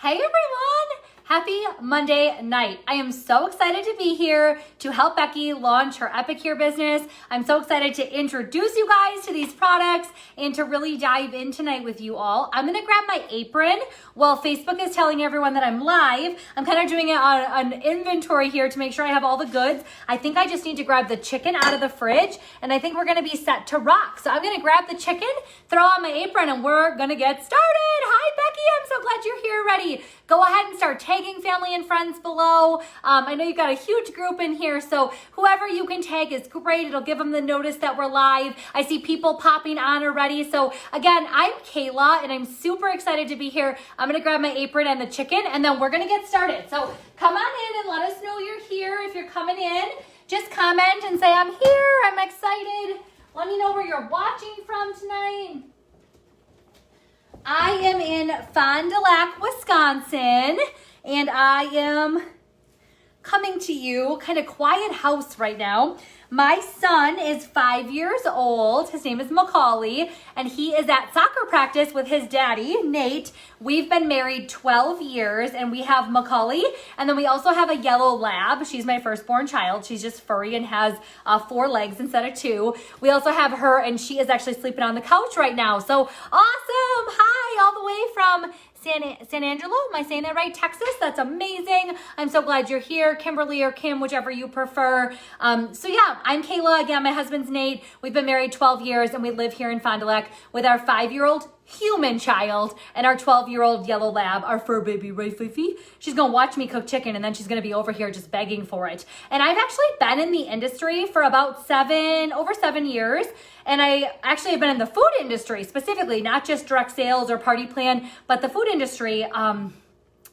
Hey everyone! Happy Monday night. I am so excited to be here to help Becky launch her Epicure business. I'm so excited to introduce you guys to these products and to really dive in tonight with you all. I'm gonna grab my apron while Facebook is telling everyone that I'm live. I'm kind of doing it on an inventory here to make sure I have all the goods. I think I just need to grab the chicken out of the fridge and I think we're gonna be set to rock. So I'm gonna grab the chicken, throw on my apron, and we're gonna get started. Hi Becky, I'm so glad you're here already. Go ahead and start tagging family and friends below. I know you've got a huge group in here, so whoever you can tag is great. It'll give them the notice that we're live. I see people popping on already. So again, I'm Kayla and I'm super excited to be here. I'm gonna grab my apron and the chicken and then we're gonna get started. So come on in and let us know you're here. If you're coming in, just comment and say, I'm here, I'm excited. Let me know where you're watching from tonight. I am in Fond du Lac, Wisconsin, and I am coming to you kind of quiet house right now. My son is 5 years old. His name is Macaulay, and he is at soccer practice with his daddy, Nate. We've been married 12 years, and we have Macaulay, and then we also have a yellow lab. She's my firstborn child. She's just furry and has 4 legs instead of 2. We also have her, and she is actually sleeping on the couch right now. So awesome! Hi, all the way from San Angelo, am I saying that right? Texas, that's amazing. I'm so glad you're here, Kimberly or Kim, whichever you prefer. So yeah, I'm Kayla, again, my husband's Nate. We've been married 12 years and we live here in Fond du Lac with our 5-year-old human child and our 12-year-old yellow lab, our fur baby, right, Fifi? She's gonna watch me cook chicken and then she's gonna be over here just begging for it. And I've actually been in the industry for about over 7 years. And I actually have been in the food industry specifically, not just direct sales or party plan, but the food industry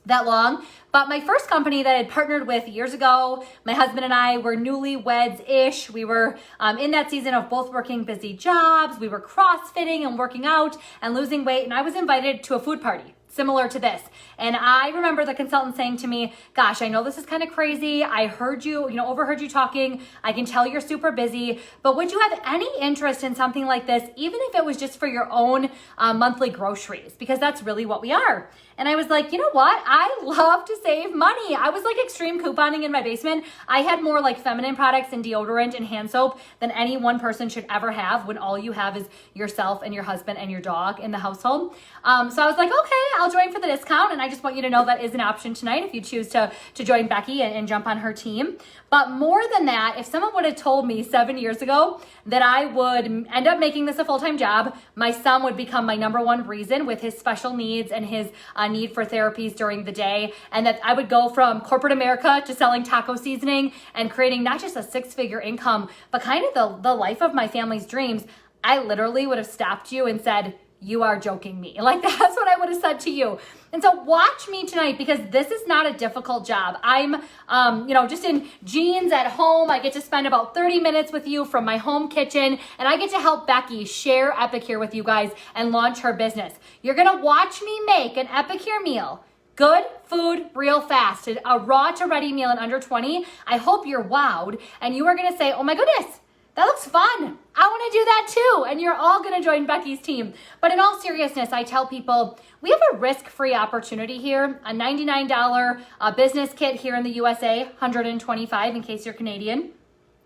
that long. But my first company that I had partnered with years ago, my husband and I were newlyweds-ish. We were in that season of both working busy jobs. We were crossfitting and working out and losing weight. And I was invited to a food party similar to this. And I remember the consultant saying to me, gosh, I know this is kind of crazy. I heard you, overheard you talking. I can tell you're super busy, but would you have any interest in something like this, even if it was just for your own monthly groceries? Because that's really what we are. And I was like, you know what? I love to save money. I was like extreme couponing in my basement. I had more like feminine products and deodorant and hand soap than any one person should ever have when all you have is yourself and your husband and your dog in the household. So I was like, okay, I'll join for the discount. And I just want you to know that is an option tonight if you choose to join Becky and jump on her team. But more than that, if someone would have told me 7 years ago that I would end up making this a full-time job, my son would become my number one reason with his special needs and his need for therapies during the day, and that I would go from corporate America to selling taco seasoning and creating not just a 6-figure income, but kind of the life of my family's dreams, I literally would have stopped you and said, you are joking me. Like that's what I would have said to you. And so watch me tonight because this is not a difficult job. I'm, just in jeans at home. I get to spend about 30 minutes with you from my home kitchen and I get to help Becky share Epicure with you guys and launch her business. You're going to watch me make an Epicure meal. Good food, real fast. A raw to ready meal in under 20. I hope you're wowed and you are going to say, oh my goodness, that looks fun. I want to do that too. And you're all going to join Becky's team. But in all seriousness, I tell people we have a risk-free opportunity here. A $99 business kit here in the USA, $125 in case you're Canadian.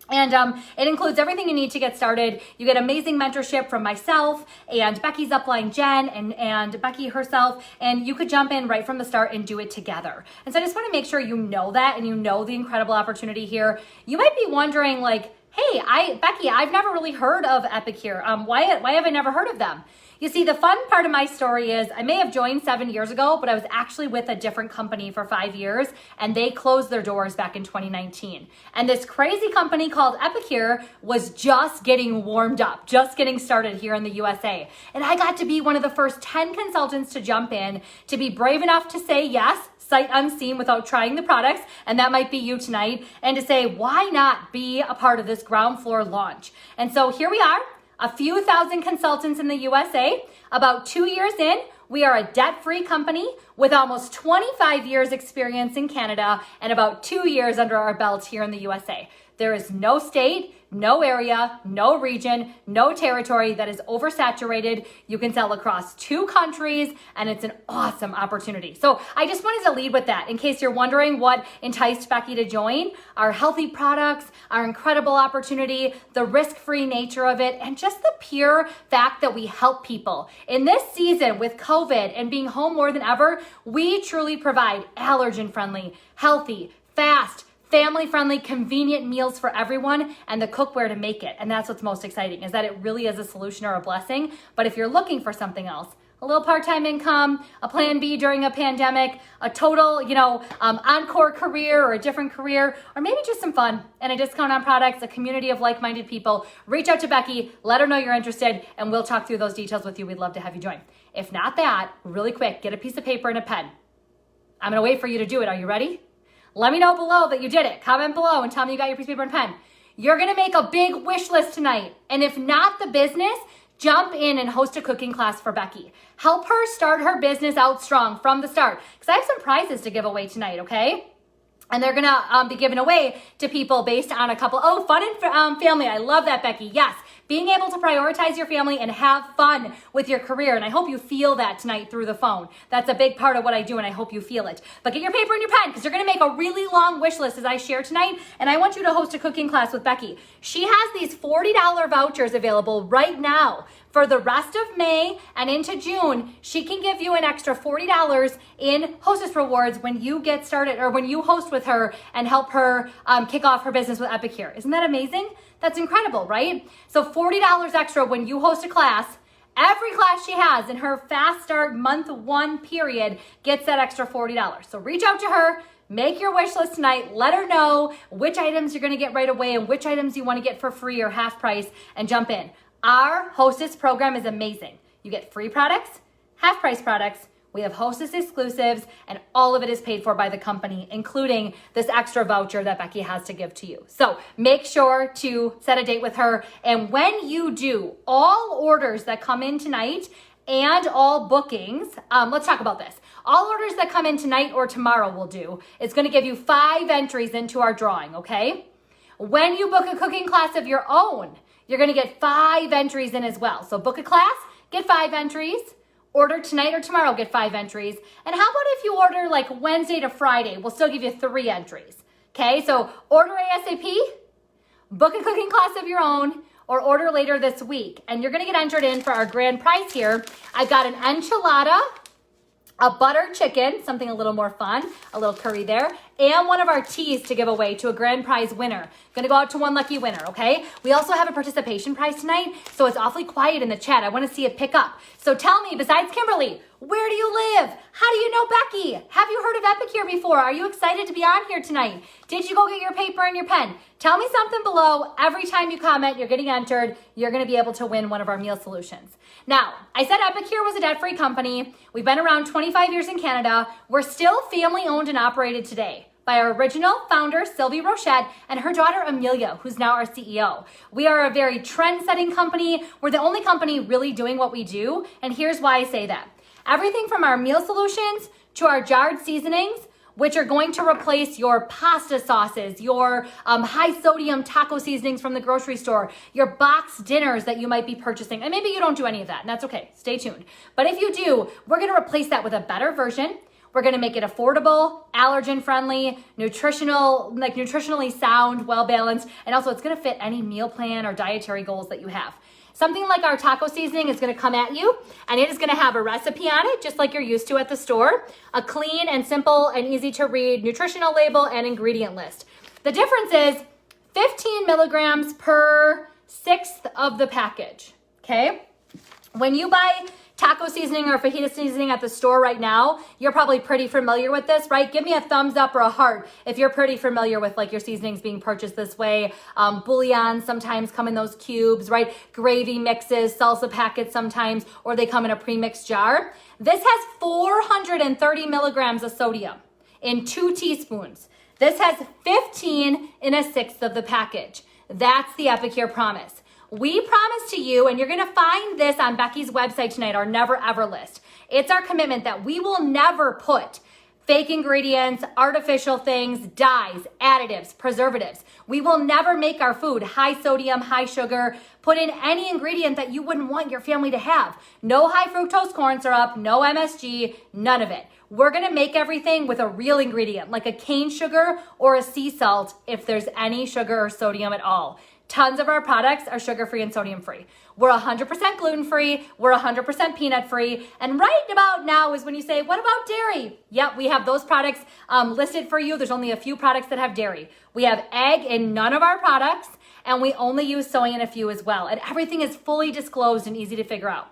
And it includes everything you need to get started. You get amazing mentorship from myself and Becky's upline Jen and Becky herself. And you could jump in right from the start and do it together. And so I just want to make sure you know that and you know the incredible opportunity here. You might be wondering like, hey, Becky, I've never really heard of Epicure. Why have I never heard of them? You see, the fun part of my story is I may have joined 7 years ago, but I was actually with a different company for 5 years, and they closed their doors back in 2019. And this crazy company called Epicure was just getting warmed up, just getting started here in the USA. And I got to be one of the first 10 consultants to jump in, to be brave enough to say yes, sight unseen without trying the products, and that might be you tonight, and to say, why not be a part of this ground floor launch? And so here we are, a few thousand consultants in the USA. About 2 years in, we are a debt-free company with almost 25 years experience in Canada and about 2 years under our belt here in the USA. There is no state, no area, no region, no territory that is oversaturated. You can sell across 2 countries, and it's an awesome opportunity. So I just wanted to lead with that in case you're wondering what enticed Becky to join. Our healthy products, our incredible opportunity, the risk-free nature of it, and just the pure fact that we help people. In this season with COVID and being home more than ever, we truly provide allergen-friendly, healthy, fast, family-friendly, convenient meals for everyone and the cookware to make it. And that's what's most exciting, is that it really is a solution or a blessing. But if you're looking for something else, a little part-time income, a plan B during a pandemic, a total, encore career or a different career, or maybe just some fun and a discount on products, a community of like-minded people, reach out to Becky, let her know you're interested, and we'll talk through those details with you. We'd love to have you join. If not that, really quick, get a piece of paper and a pen. I'm gonna wait for you to do it. Are you ready? Let me know below that you did it. Comment below and tell me you got your piece of paper and pen. You're gonna make a big wish list tonight. And if not the business, jump in and host a cooking class for Becky. Help her start her business out strong from the start. Because I have some prizes to give away tonight, okay? And they're gonna be given away to people based on a couple, fun and family. I love that, Becky. Yes, being able to prioritize your family and have fun with your career. And I hope you feel that tonight through the phone. That's a big part of what I do, and I hope you feel it. But get your paper and your pen, because you're gonna make a really long wish list as I share tonight. And I want you to host a cooking class with Becky. She has these $40 vouchers available right now. For the rest of May and into June, she can give you an extra $40 in Hostess Rewards when you get started, or when you host with her and help her kick off her business with Epicure. Isn't that amazing? That's incredible, right? So $40 extra when you host a class. Every class she has in her Fast Start month 1 period gets that extra $40. So reach out to her. Make your wish list tonight. Let her know which items you're going to get right away and which items you want to get for free or half price, and jump in. Our Hostess program is amazing. You get free products, half price products. We have Hostess exclusives, and all of it is paid for by the company, including this extra voucher that Becky has to give to you. So make sure to set a date with her. And when you do, all orders that come in tonight and all bookings, let's talk about this. All orders that come in tonight or tomorrow will do, it's going to give you 5 entries into our drawing, okay? When you book a cooking class of your own, you're going to get 5 entries in as well. So book a class, get 5 entries. Order tonight or tomorrow, get 5 entries. And how about if you order like Wednesday to Friday, we'll still give you 3 entries. Okay, so order ASAP, book a cooking class of your own, or order later this week. And you're going to get entered in for our grand prize here. I've got an enchilada, a butter chicken, something a little more fun, a little curry there, and one of our teas to give away to a grand prize winner. Gonna go out to one lucky winner, okay? We also have a participation prize tonight, so it's awfully quiet in the chat. I wanna see it pick up. So tell me, besides Kimberly, where do you live? How do you know Becky? Have you heard of Epicure before? Are you excited to be on here tonight? Did you go get your paper and your pen? Tell me something below. Every time you comment, you're getting entered. You're gonna be able to win one of our meal solutions. Now, I said Epicure was a debt-free company. We've been around 25 years in Canada. We're still family-owned and operated today by our original founder, Sylvie Rochette, and her daughter, Amelia, who's now our CEO. We are a very trend-setting company. We're the only company really doing what we do, and here's why I say that. Everything from our meal solutions to our jarred seasonings, which are going to replace your pasta sauces, your high-sodium taco seasonings from the grocery store, your boxed dinners that you might be purchasing. And maybe you don't do any of that, and that's okay. Stay tuned. But if you do, we're going to replace that with a better version. We're going to make it affordable, allergen-friendly, nutritionally sound, well-balanced, and also it's going to fit any meal plan or dietary goals that you have. Something like our taco seasoning is going to come at you, and it is going to have a recipe on it, just like you're used to at the store, a clean and simple and easy to read nutritional label and ingredient list. The difference is 15 milligrams per 1/6 of the package, okay? When you buy taco seasoning or fajita seasoning at the store right now, you're probably pretty familiar with this, right? Give me a thumbs up or a heart if you're pretty familiar with like your seasonings being purchased this way. Bouillon sometimes come in those cubes, right? Gravy mixes, salsa packets sometimes, or they come in a pre-mixed jar. This has 430 milligrams of sodium in 2 teaspoons. This has 15 in 1/6 of the package. That's the Epicure promise. We promise to you, and you're going to find this on Becky's website tonight, our Never Ever list. It's our commitment that we will never put fake ingredients, artificial things, dyes, additives, preservatives. We will never make our food high sodium, high sugar, put in any ingredient that you wouldn't want your family to have. No high fructose corn syrup, no MSG, none of it. We're gonna make everything with a real ingredient, like a cane sugar or a sea salt if there's any sugar or sodium at all. Tons of our products are sugar-free and sodium-free. We're 100% gluten-free, we're 100% peanut-free, and right about now is when you say, what about dairy? Yep, we have those products listed for you. There's only a few products that have dairy. We have egg in none of our products, and we only use soy in a few as well. And everything is fully disclosed and easy to figure out.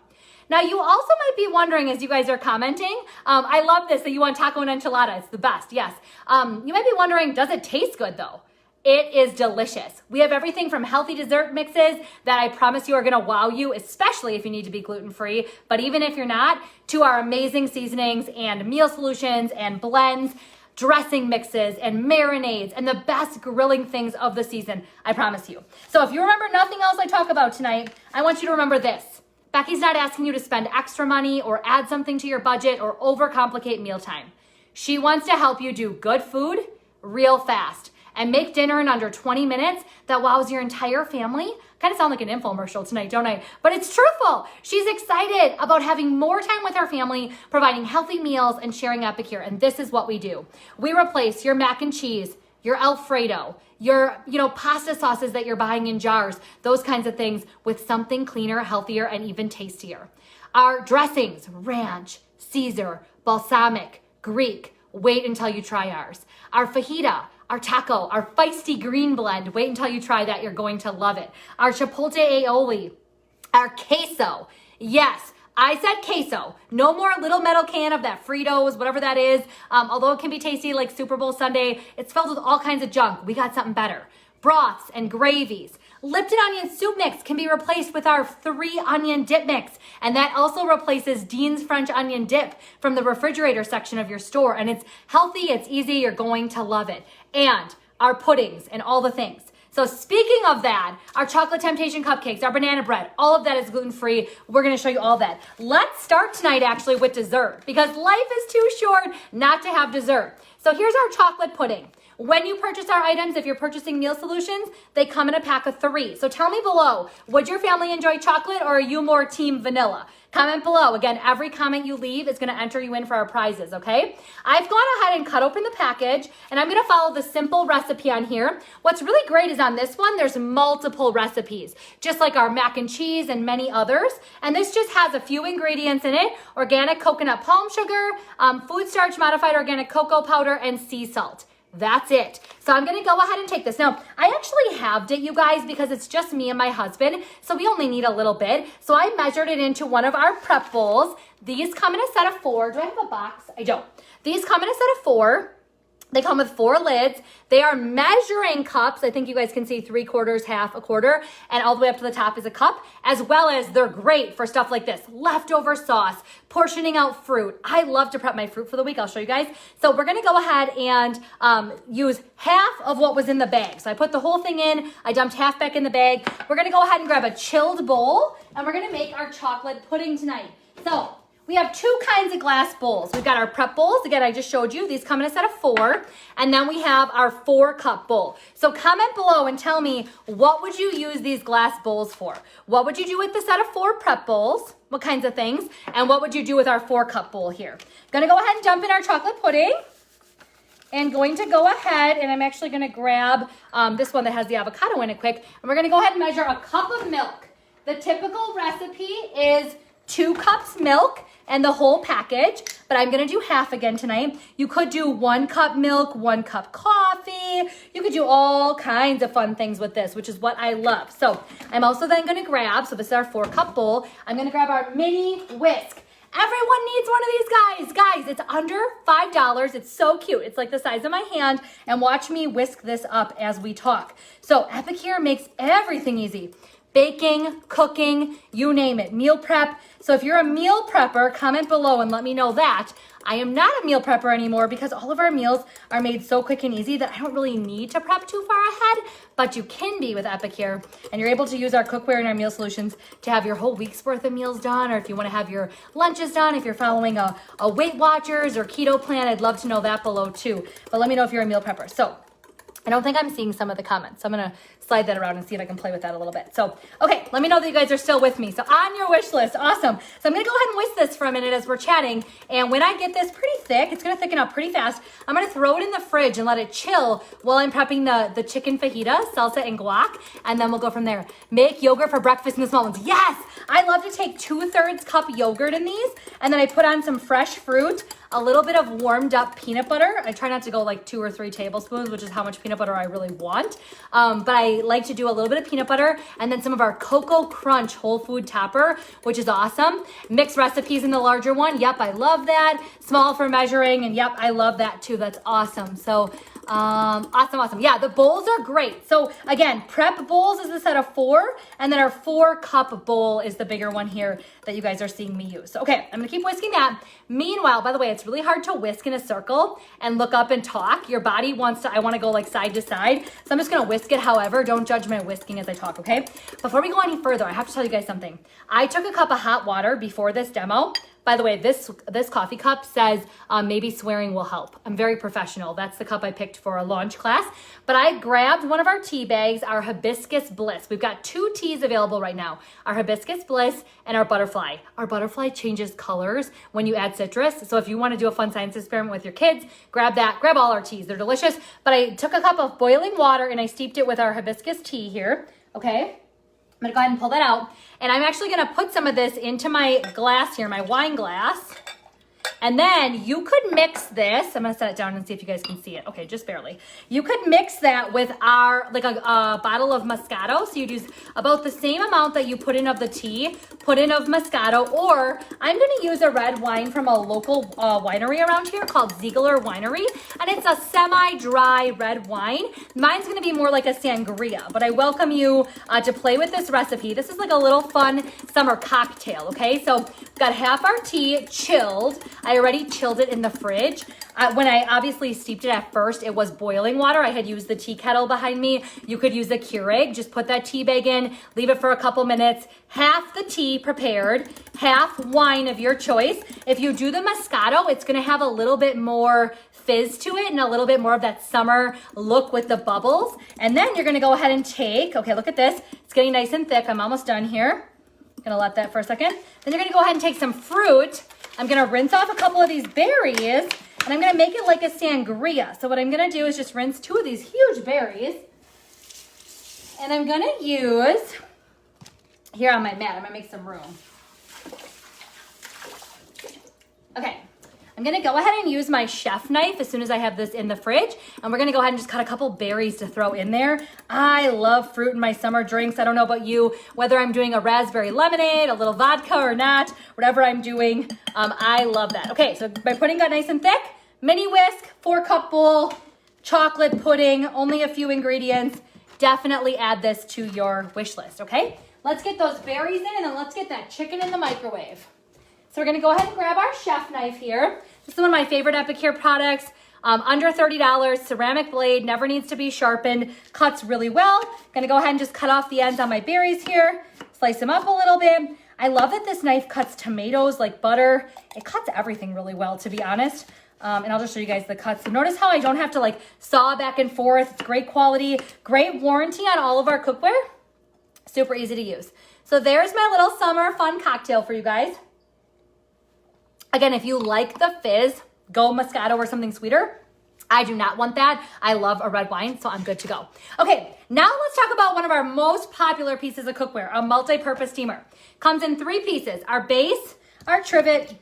Now, you also might be wondering as you guys are commenting, I love this, that you want taco and enchilada. It's the best, yes. You might be wondering, does it taste good though? It is delicious. We have everything from healthy dessert mixes that I promise you are gonna wow you, especially if you need to be gluten-free, but even if you're not, to our amazing seasonings and meal solutions and blends, dressing mixes and marinades and the best grilling things of the season, I promise you. So if you remember nothing else I talk about tonight, I want you to remember this. Becky's not asking you to spend extra money or add something to your budget or overcomplicate mealtime. She wants to help you do good food real fast and make dinner in under 20 minutes that wows your entire family. Kind of sound like an infomercial tonight, don't I? But it's truthful. She's excited about having more time with her family, providing healthy meals and sharing Epicure. And this is what we do. We replace your mac and cheese, your Alfredo, your pasta sauces that you're buying in jars, those kinds of things with something cleaner, healthier, and even tastier. Our dressings, ranch, Caesar, balsamic, Greek, wait until you try ours. Our fajita, our taco, our feisty green blend, wait until you try that, you're going to love it. Our chipotle aioli, our queso, yes, I said queso. No more little metal can of that Fritos, whatever that is. Although it can be tasty like Super Bowl Sunday, it's filled with all kinds of junk. We got something better. Broths and gravies. Lipton onion soup mix can be replaced with our 3 onion dip mix. And that also replaces Dean's French onion dip from the refrigerator section of your store. And it's healthy, it's easy, you're going to love it. And our puddings and all the things. So speaking of that, our chocolate temptation cupcakes, our banana bread, all of that is gluten-free. We're gonna show you all that. Let's start tonight actually with dessert because life is too short not to have dessert. So here's our chocolate pudding. When you purchase our items, if you're purchasing meal solutions, they come in a pack of 3. So tell me below, would your family enjoy chocolate or are you more team vanilla? Comment below. Again, every comment you leave is gonna enter you in for our prizes, okay? I've gone ahead and cut open the package and I'm gonna follow the simple recipe on here. What's really great is on this one, there's multiple recipes, just like our mac and cheese and many others. And this just has a few ingredients in it: organic coconut palm sugar, food starch modified organic cocoa powder, and sea salt. That's it. So I'm gonna go ahead and take this. Now, I actually halved it, you guys, because it's just me and my husband, so we only need a little bit. So I measured it into one of our prep bowls. These come in a set of 4. Do I have a box? I don't. These come in a set of 4. They come with 4 lids. They are measuring cups. I think you guys can see 3/4, half, a quarter, and all the way up to the top is a cup, as well as they're great for stuff like this, leftover sauce, portioning out fruit. I love to prep my fruit for the week. I'll show you guys. So we're gonna go ahead and use half of what was in the bag. So I put the whole thing in, I dumped half back in the bag. We're gonna go ahead and grab a chilled bowl, and we're gonna make our chocolate pudding tonight. So we have 2 kinds of glass bowls. We've got our prep bowls. Again, I just showed you. These come in a set of 4. And then we have our 4-cup bowl. So comment below and tell me, what would you use these glass bowls for? What would you do with the set of 4 prep bowls? What kinds of things? And what would you do with our 4-cup bowl here? Gonna go ahead and dump in our chocolate pudding. And going to go ahead, and I'm actually gonna grab this one that has the avocado in it quick. And we're gonna go ahead and measure a cup of milk. The typical recipe is 2 cups milk and the whole package, but I'm gonna do half again tonight. You could do 1 cup milk, 1 cup coffee. You could do all kinds of fun things with this, which is what I love. So I'm also then gonna grab, so this is our 4-cup bowl, I'm gonna grab our mini whisk. Everyone needs one of these guys. Guys, it's under $5. It's so cute. It's like the size of my hand, and watch me whisk this up as we talk. So Epicure makes everything easy. baking, cooking, you name it, meal prep. So if you're a meal prepper, comment below and let me know that. I am not a meal prepper anymore because all of our meals are made so quick and easy that I don't really need to prep too far ahead, but you can be with Epicure, and you're able to use our cookware and our meal solutions to have your whole week's worth of meals done, or if you want to have your lunches done, if you're following a Weight Watchers or keto plan, I'd love to know that below too. But let me know if you're a meal prepper. So I don't think I'm seeing some of the comments. So I'm going to slide that around and see if I can play with that a little bit. So, okay, let me know that you guys are still with me. So on your wish list, awesome. So I'm going to go ahead and whisk this for a minute as we're chatting. And when I get this pretty thick, it's going to thicken up pretty fast. I'm going to throw it in the fridge and let it chill while I'm prepping the chicken fajita, salsa, and guac. And then we'll go from there. Make yogurt for breakfast in the small ones. Yes! I love to take 2/3 cup yogurt in these. And then I put on some fresh fruit, a little bit of warmed up peanut butter. I try not to go like 2 or 3 tablespoons, which is how much peanut butter I really want. But I like to do a little bit of peanut butter and then some of our Cocoa Crunch whole food topper, which is awesome. Mixed recipes in the larger one. Yep, I love that. Small for measuring. And yep, I love that too. That's awesome. So awesome. Yeah, the bowls are great. So again, prep bowls is the set of 4, and then our 4-cup bowl is the bigger one here that you guys are seeing me use. So, okay, I'm gonna keep whisking that. Meanwhile, by the way, it's really hard to whisk in a circle and look up and talk. Your body wants to, I wanna go like side to side. So I'm just gonna whisk it. However, don't judge my whisking as I talk, okay? Before we go any further, I have to tell you guys something. I took a cup of hot water before this demo. By the way, this coffee cup says maybe swearing will help. I'm very professional. That's the cup I picked for a launch class. But I grabbed one of our tea bags, our Hibiscus Bliss. We've got 2 teas available right now, our Hibiscus Bliss and our Butterfly. Our Butterfly changes colors when you add citrus. So if you want to do a fun science experiment with your kids, grab that. Grab all our teas. They're delicious. But I took a cup of boiling water and I steeped it with our hibiscus tea here. Okay. I'm gonna go ahead and pull that out. And I'm actually gonna put some of this into my glass here, my wine glass. And then you could mix this. I'm gonna set it down and see if you guys can see it. Okay, just barely. You could mix that with our, like a bottle of Moscato. So you'd use about the same amount that you put in of the tea, put in of Moscato, or I'm gonna use a red wine from a local winery around here called Ziegler Winery. And it's a semi-dry red wine. Mine's gonna be more like a sangria, but I welcome you to play with this recipe. This is like a little fun summer cocktail, okay? So we've got half our tea chilled. I already chilled it in the fridge. When I obviously steeped it at first, it was boiling water. I had used the tea kettle behind me. You could use a Keurig. Just put that tea bag in, leave it for a couple minutes. Half the tea prepared, half wine of your choice. If you do the Moscato, it's gonna have a little bit more fizz to it and a little bit more of that summer look with the bubbles. And then you're gonna go ahead and take, okay, look at this. It's getting nice and thick. I'm almost done here. Gonna let that for a second. Then you're gonna go ahead and take some fruit. I'm gonna rinse off a couple of these berries and I'm gonna make it like a sangria. So what I'm gonna do is just rinse 2 of these huge berries. And I'm gonna use, here on my mat, I'm gonna make some room. Okay, I'm gonna go ahead and use my chef knife as soon as I have this in the fridge. And we're gonna go ahead and just cut a couple berries to throw in there. I love fruit in my summer drinks. I don't know about you, whether I'm doing a raspberry lemonade, a little vodka or not, whatever I'm doing, I love that. Okay, so by putting that nice and thick, mini whisk, 4-cup bowl, chocolate pudding, only a few ingredients. Definitely add this to your wish list, okay? Let's get those berries in and then let's get that chicken in the microwave. So we're gonna go ahead and grab our chef knife here. This is one of my favorite Epicure products. Under $30, ceramic blade, never needs to be sharpened, cuts really well. Gonna go ahead and just cut off the ends on my berries here, slice them up a little bit. I love that this knife cuts tomatoes like butter. It cuts everything really well, to be honest. And I'll just show you guys the cuts. So notice how I don't have to like saw back and forth. It's great quality, great warranty on all of our cookware. Super easy to use. So there's my little summer fun cocktail for you guys. Again, if you like the fizz, go Moscato or something sweeter. I do not want that. I love a red wine, so I'm good to go. Okay, now let's talk about one of our most popular pieces of cookware, a multi-purpose steamer. Comes in 3 pieces, our base, our trivet,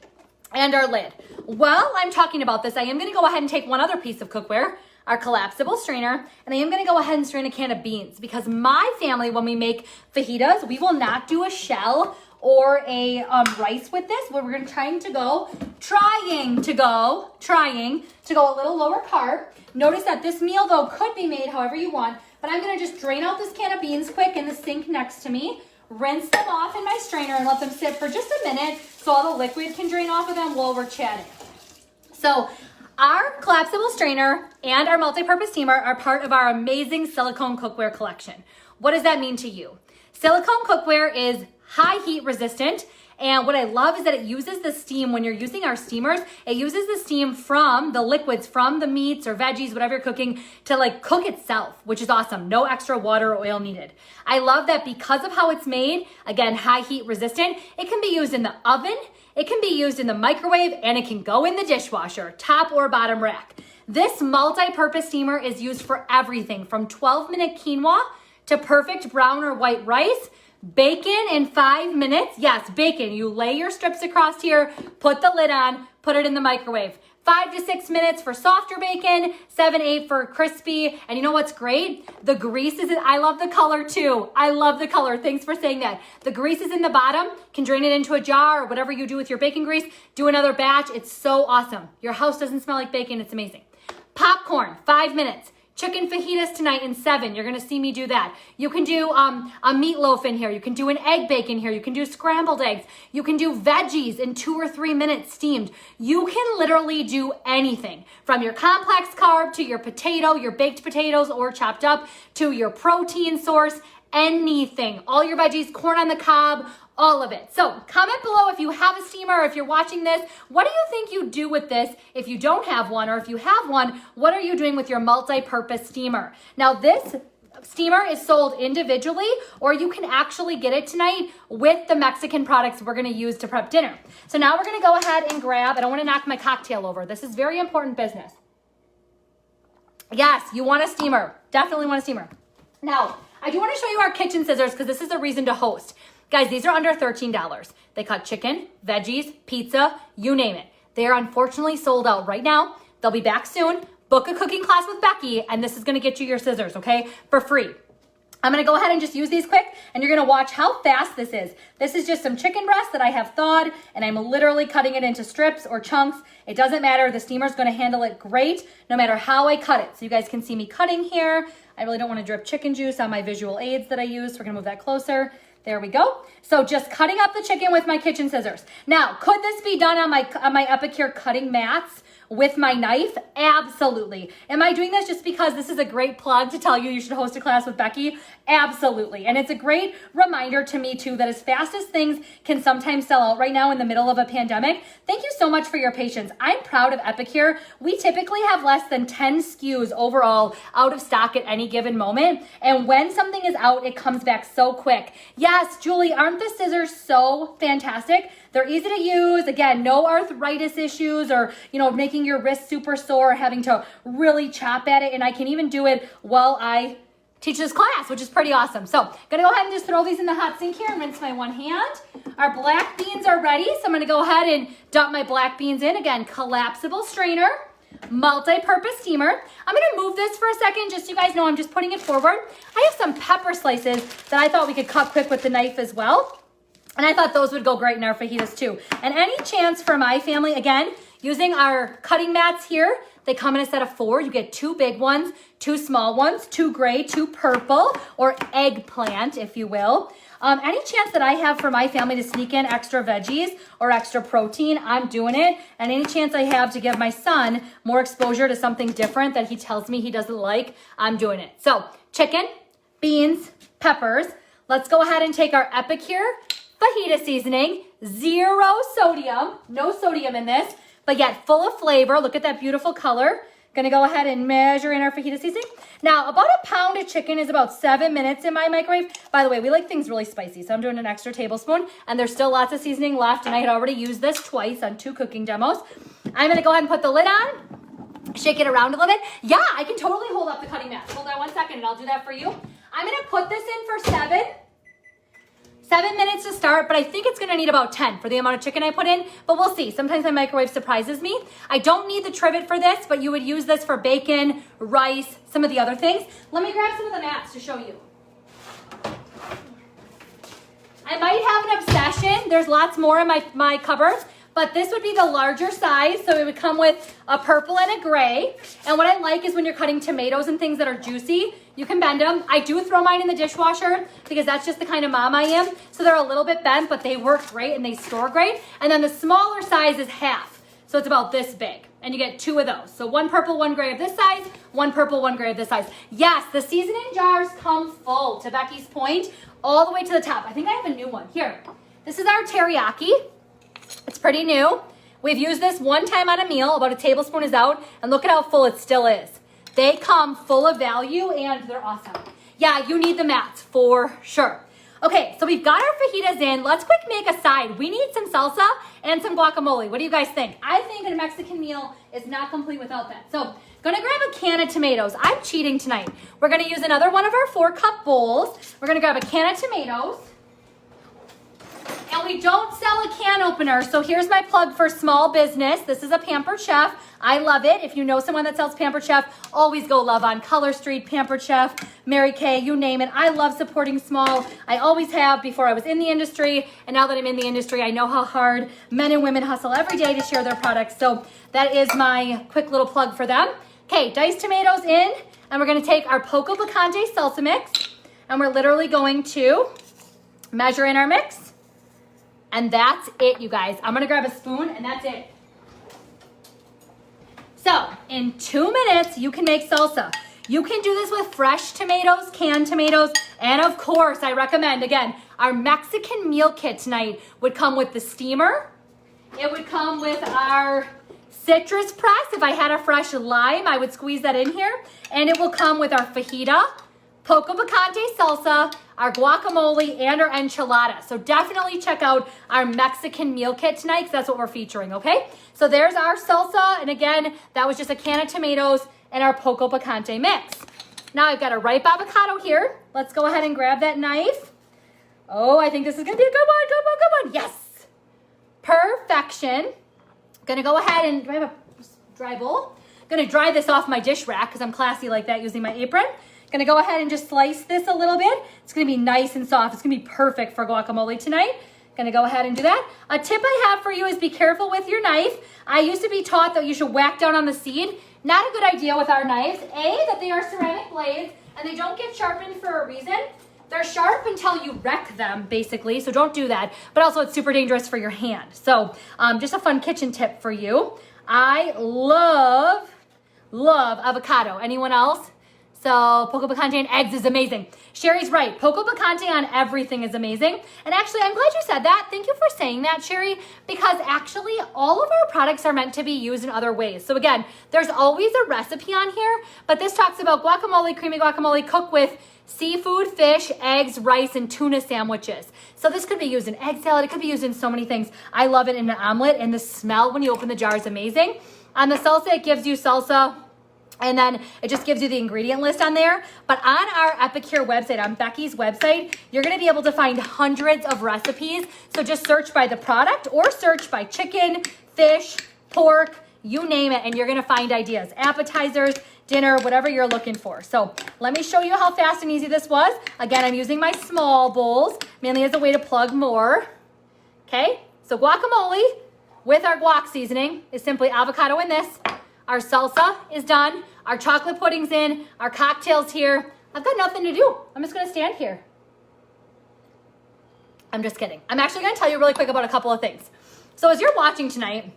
and our lid. While I'm talking about this, I am gonna go ahead and take one other piece of cookware, our collapsible strainer, and I am gonna go ahead and strain a can of beans because my family, when we make fajitas, we will not do a shell or a rice with this. We're gonna trying to go a little lower carb. Notice that this meal though could be made however you want, But I'm gonna just drain out this can of beans quick in the sink next to me, rinse them off in my strainer and let them sit for just a minute so all the liquid can drain off of them while we're chatting. So our collapsible strainer and our multi-purpose steamer are part of our amazing silicone cookware collection. What does that mean to you? Silicone cookware is high heat resistant, and what I love is that it uses the steam when you're using our steamers. It uses the steam from the liquids, from the meats or veggies, whatever you're cooking, to like cook itself, which is awesome. No extra water or oil needed. I love that because of how it's made, again, high heat resistant, it can be used in the oven, it can be used in the microwave, and it can go in the dishwasher, top or bottom rack. This multi-purpose steamer is used for everything from 12-minute quinoa to perfect brown or white rice. Bacon in 5 minutes. Yes, bacon. You lay your strips across here, put the lid on, put it in the microwave. 5 to 6 minutes for softer bacon, 7, 8 for crispy. And you know what's great? The grease is in, I love the color too. I love the color. Thanks for saying that. The grease is in the bottom. Can drain it into a jar or whatever you do with your bacon grease. Do another batch. It's so awesome. Your house doesn't smell like bacon. It's amazing. Popcorn, 5 minutes. Chicken fajitas tonight in 7. You're gonna see me do that. You can do a meatloaf in here. You can do an egg bake in here. You can do scrambled eggs. You can do veggies in 2 or 3 minutes steamed. You can literally do anything from your complex carb to your potato, your baked potatoes or chopped up, to your protein source, anything. All your veggies, corn on the cob, all of it. So comment below if you have a steamer or if you're watching this, what do you think you do with this if you don't have one, or if you have one, what are you doing with your multi-purpose steamer? Now this steamer is sold individually, or you can actually get it tonight with the Mexican products we're gonna use to prep dinner. So now we're gonna go ahead and grab, I don't wanna knock my cocktail over. This is very important business. Yes, you want a steamer. Definitely want a steamer. Now, I do wanna show you our kitchen scissors because this is a reason to host. Guys, these are under $13. They cut chicken, veggies, pizza, you name it. They are unfortunately sold out right now. They'll be back soon. Book a cooking class with Becky, and this is gonna get you your scissors, okay? For free. I'm gonna go ahead and just use these quick, and you're gonna watch how fast this is. This is just some chicken breast that I have thawed, and I'm literally cutting it into strips or chunks. It doesn't matter, the steamer's gonna handle it great, no matter how I cut it. So you guys can see me cutting here. I really don't wanna drip chicken juice on my visual aids that I use, so we're gonna move that closer. There we go. So just cutting up the chicken with my kitchen scissors. Now, could this be done on my Epicure cutting mats with my knife? Absolutely. Am I doing this just because this is a great plug to tell you you should host a class with Becky? Absolutely. And it's a great reminder to me too that as fast as things can sometimes sell out right now in the middle of a pandemic, thank you so much for your patience. I'm proud of Epicure. We typically have less than 10 SKUs overall out of stock at any given moment. And when something is out, it comes back so quick. Yes, Julie, aren't the scissors so fantastic? They're easy to use. Again, no arthritis issues or, making your wrist super sore, having to really chop at it. And I can even do it while I teach this class, which is pretty awesome. So gonna go ahead and just throw these in the hot sink here and rinse my one hand. Our black beans are ready. So I'm gonna go ahead and dump my black beans in. Again, collapsible strainer, multi-purpose steamer. I'm gonna move this for a second, just so you guys know I'm just putting it forward. I have some pepper slices that I thought we could cut quick with the knife as well. And I thought those would go great in our fajitas too. And any chance for my family, again, using our cutting mats here, they come in a set of 4. You get 2 big ones, 2 small ones, 2 gray, 2 purple, or eggplant, if you will. Any chance that I have for my family to sneak in extra veggies or extra protein, I'm doing it. And any chance I have to give my son more exposure to something different that he tells me he doesn't like, I'm doing it. So chicken, beans, peppers. Let's go ahead and take our Epicure fajita seasoning, 0 sodium, no sodium in this, but yet full of flavor. Look at that beautiful color. Gonna go ahead and measure in our fajita seasoning. Now, about a pound of chicken is about 7 minutes in my microwave. By the way, we like things really spicy, so I'm doing an extra tablespoon, and there's still lots of seasoning left, and I had already used this twice on 2 cooking demos. I'm gonna go ahead and put the lid on, shake it around a little bit. Yeah, I can totally hold up the cutting mat. Hold on one second, and I'll do that for you. I'm gonna put this in for 7 minutes to start, but I think it's gonna need about 10 for the amount of chicken I put in, but we'll see. Sometimes my microwave surprises me. I don't need the trivet for this, but you would use this for bacon, rice, some of the other things. Let me grab some of the mats to show you. I might have an obsession. There's lots more in my cupboards, but this would be the larger size. So it would come with a purple and a gray. And what I like is when you're cutting tomatoes and things that are juicy, you can bend them. I do throw mine in the dishwasher because that's just the kind of mom I am. So they're a little bit bent, but they work great and they store great. And then the smaller size is half. So it's about this big. And you get 2 of those. So 1 purple, 1 gray of this size, 1 purple, 1 gray of this size. Yes, the seasoning jars come full, to Becky's point, all the way to the top. I think I have a new one. Here, this is our teriyaki. It's pretty new. We've used this one time on a meal, about a tablespoon is out, and look at how full it still is. They come full of value and they're awesome. Yeah, you need the mats for sure. Okay, so we've got our fajitas in. Let's quick make a side. We need some salsa and some guacamole. What do you guys think? I think a Mexican meal is not complete without that. So, gonna grab a can of tomatoes. I'm cheating tonight. We're gonna use another one of our 4-cup bowls. We're gonna grab a can of tomatoes. And we don't sell a can opener, so here's my plug for small business. This is a Pampered Chef. I love it. If you know someone that sells Pampered Chef, always go love on Color Street, Pampered Chef, Mary Kay, you name it. I love supporting small. I always have before I was in the industry, and now that I'm in the industry, I know how hard men and women hustle every day to share their products. So that is my quick little plug for them. Okay, diced tomatoes in, and we're gonna take our poco picante salsa mix, and we're literally going to measure in our mix. And that's it, you guys. I'm gonna grab a spoon and that's it. So, in 2 minutes, you can make salsa. You can do this with fresh tomatoes, canned tomatoes, and of course, I recommend, again, our Mexican meal kit tonight would come with the steamer. It would come with our citrus press. If I had a fresh lime, I would squeeze that in here. And it will come with our fajita, poco picante salsa, our guacamole, and our enchilada. So definitely check out our Mexican meal kit tonight because that's what we're featuring, okay? So there's our salsa, and again, that was just a can of tomatoes and our poco picante mix. Now I've got a ripe avocado here. Let's go ahead and grab that knife. Oh, I think this is gonna be a good one, good one, good one. Yes, perfection. Gonna go ahead and, do I have a dry bowl? Gonna dry this off my dish rack because I'm classy like that using my apron. Gonna go ahead and just slice this a little bit. It's gonna be nice and soft. It's gonna be perfect for guacamole tonight. Gonna go ahead and do that. A tip I have for you is be careful with your knife. I used to be taught that you should whack down on the seed. Not a good idea with our knives. A, that they are ceramic blades and they don't get sharpened for a reason. They're sharp until you wreck them, basically, so don't do that. But also it's super dangerous for your hand. So just a fun kitchen tip for you. I love avocado. Anyone else? So poco picante and eggs is amazing. Sherry's right. Poco picante on everything is amazing. And actually, I'm glad you said that. Thank you for saying that, Sherry, because actually all of our products are meant to be used in other ways. So again, there's always a recipe on here, but this talks about guacamole, creamy guacamole cooked with seafood, fish, eggs, rice, and tuna sandwiches. So this could be used in egg salad. It could be used in so many things. I love it in an omelet, and the smell when you open the jar is amazing. On the salsa, it gives you salsa, and then it just gives you the ingredient list on there. But on our Epicure website, on Becky's website, you're gonna be able to find hundreds of recipes. So just search by the product or search by chicken, fish, pork, you name it, and you're gonna find ideas. Appetizers, dinner, whatever you're looking for. So let me show you how fast and easy this was. Again, I'm using my small bowls, mainly as a way to plug more. Okay, so guacamole with our guac seasoning is simply avocado in this. Our salsa is done. Our chocolate pudding's in. Our cocktail's here. I've got nothing to do. I'm just gonna stand here. I'm just kidding. I'm actually gonna tell you really quick about a couple of things. So as you're watching tonight,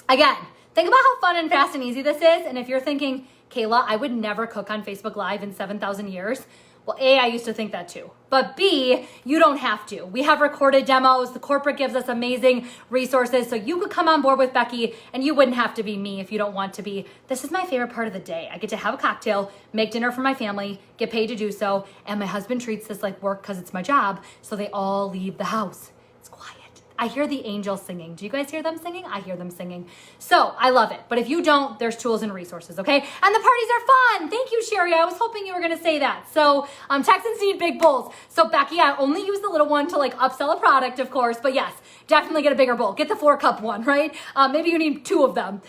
again, think about how fun and fast and easy this is. And if you're thinking, Kayla, I would never cook on Facebook Live in 7,000 years. Well, A, I used to think that too. But B, you don't have to. We have recorded demos. The corporate gives us amazing resources. So you could come on board with Becky and you wouldn't have to be me if you don't want to be. This is my favorite part of the day. I get to have a cocktail, make dinner for my family, get paid to do so. And my husband treats this like work because it's my job. So they all leave the house. It's quiet. I hear the angels singing. Do you guys hear them singing? I hear them singing. So I love it. But if you don't, there's tools and resources, okay? And the parties are fun. Thank you, Sherry. I was hoping you were going to say that. So Texans need big bowls. So Becky, I only use the little one to like upsell a product, of course. But yes, definitely get a bigger bowl. Get the 4-cup one, right? Maybe you need 2 of them.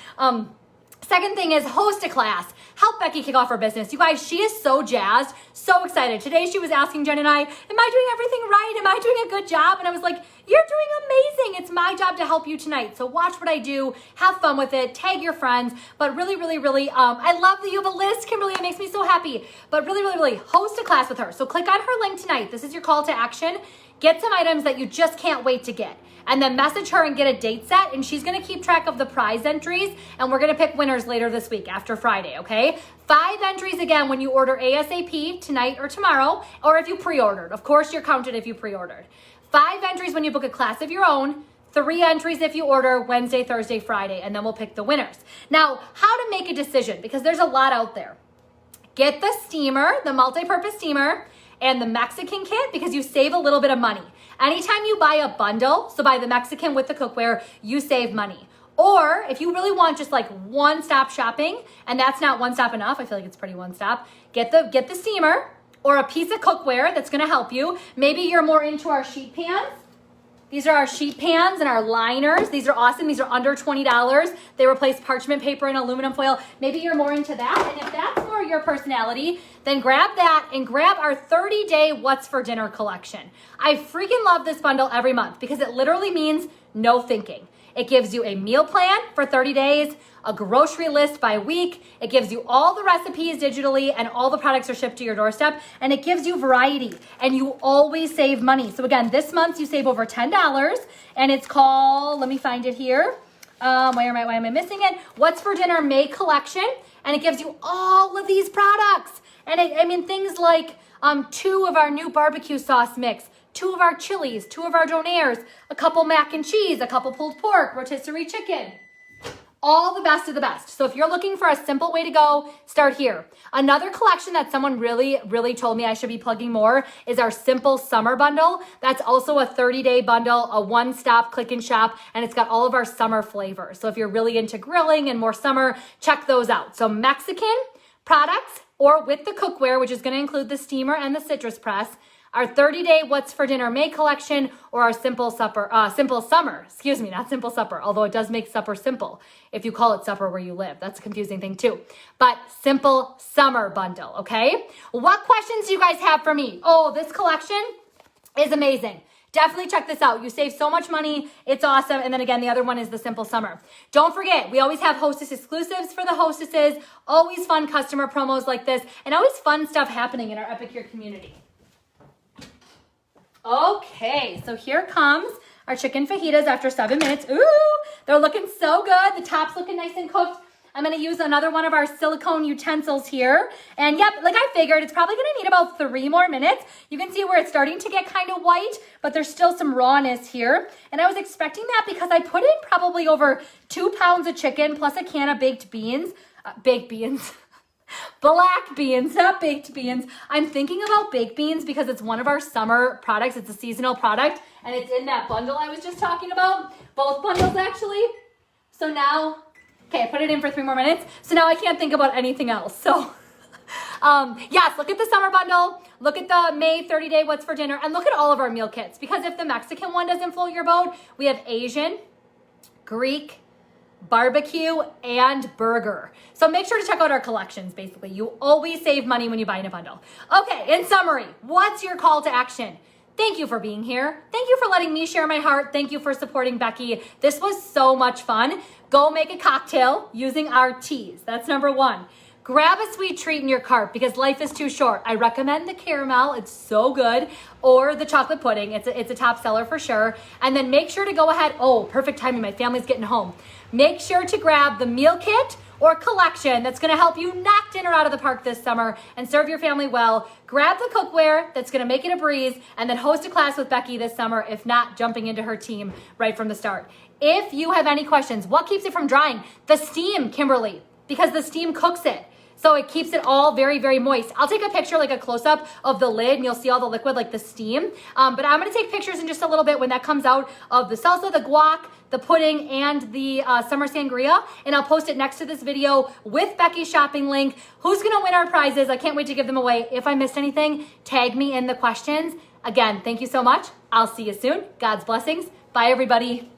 Second thing is host a class. Help Becky kick off her business. You guys, she is so jazzed, so excited. Today she was asking Jen and I, am I doing everything right? Am I doing a good job? And I was like, you're doing amazing. It's my job to help you tonight. So watch what I do, have fun with it, tag your friends. But really, I love that you have a list, Kimberly. It makes me so happy. But really, host a class with her. So click on her link tonight. This is your call to action. Get some items that you just can't wait to get. And then message her and get a date set, and she's gonna keep track of the prize entries, and we're gonna pick winners later this week after Friday, okay? 5 entries again when you order ASAP tonight or tomorrow, or if you pre-ordered. Of course, you're counted if you pre-ordered. 5 entries when you book a class of your own, 3 entries if you order Wednesday, Thursday, Friday, and then we'll pick the winners. Now, how to make a decision, because there's a lot out there. Get the steamer, the multi-purpose steamer, and the Mexican kit, because you save a little bit of money. Anytime you buy a bundle, so buy the Mexican with the cookware, you save money. Or if you really want just like one-stop shopping, and that's not one-stop enough, I feel like it's pretty one-stop, get the steamer or a piece of cookware that's gonna help you. Maybe you're more into our sheet pans. These are our sheet pans and our liners. These are awesome. These are under $20. They replace parchment paper and aluminum foil. Maybe you're more into that. And if that's more your personality, then grab that and grab our 30-day What's for Dinner collection. I freaking love this bundle every month because it literally means no thinking. It gives you a meal plan for 30 days, a grocery list by week. It gives you all the recipes digitally and all the products are shipped to your doorstep. And it gives you variety and you always save money. So again, this month you save over $10 and it's called, let me find it here. Why am I missing it? What's for Dinner May collection. And it gives you all of these products. And things like 2 of our new barbecue sauce mix, 2 of our chilies, 2 of our donaires, a couple mac and cheese, a couple pulled pork, rotisserie chicken. All the best of the best. So if you're looking for a simple way to go, start here. Another collection that someone really told me I should be plugging more is our Simple Summer Bundle. That's also a 30-day bundle, a one-stop click and shop, and it's got all of our summer flavors. So if you're really into grilling and more summer, check those out. So Mexican products or with the cookware, which is gonna include the steamer and the citrus press, our 30-day What's for Dinner May collection, or our Simple Summer, not Simple Supper, although it does make supper simple if you call it supper where you live. That's a confusing thing too. But Simple Summer Bundle, okay? What questions do you guys have for me? Oh, this collection is amazing. Definitely check this out. You save so much money. It's awesome. And then again, the other one is the Simple Summer. Don't forget, we always have hostess exclusives for the hostesses, always fun customer promos like this, and always fun stuff happening in our Epicure community. Okay, so here comes our chicken fajitas after 7 minutes. Ooh, they're looking so good. The top's looking nice and cooked. I'm gonna use another one of our silicone utensils here. And yep, like I figured, it's probably gonna need about 3 more minutes. You can see where it's starting to get kind of white, but there's still some rawness here. And I was expecting that because I put in probably over 2 pounds of chicken plus a can of baked beans. Black beans, not baked beans. I'm thinking about baked beans because it's one of our summer products. It's a seasonal product and it's in that bundle I was just talking about. Both bundles actually. So now, okay, I put it in for 3 more minutes. So now I can't think about anything else. So yes, look at the summer bundle. Look at the May 30-day What's for Dinner and look at all of our meal kits because if the Mexican one doesn't float your boat, we have Asian, Greek, barbecue, and burger. So make sure to check out our collections, basically. You always save money when you buy in a bundle. Okay, in summary, what's your call to action? Thank you for being here. Thank you for letting me share my heart. Thank you for supporting Becky. This was so much fun. Go make a cocktail using our teas. That's number 1. Grab a sweet treat in your cart because life is too short. I recommend the caramel. It's so good. Or the chocolate pudding. It's a top seller for sure. And then make sure to go ahead. Oh, perfect timing. My family's getting home. Make sure to grab the meal kit or collection that's going to help you knock dinner out of the park this summer and serve your family well. Grab the cookware that's going to make it a breeze and then host a class with Becky this summer, if not jumping into her team right from the start. If you have any questions, what keeps it from drying? The steam, Kimberly, because the steam cooks it. So it keeps it all very, very moist. I'll take a picture, like a close-up of the lid, and you'll see all the liquid, like the steam. But I'm gonna take pictures in just a little bit when that comes out of the salsa, the guac, the pudding, and the summer sangria. And I'll post it next to this video with Becky's shopping link. Who's gonna win our prizes? I can't wait to give them away. If I missed anything, tag me in the questions. Again, thank you so much. I'll see you soon. God's blessings. Bye, everybody.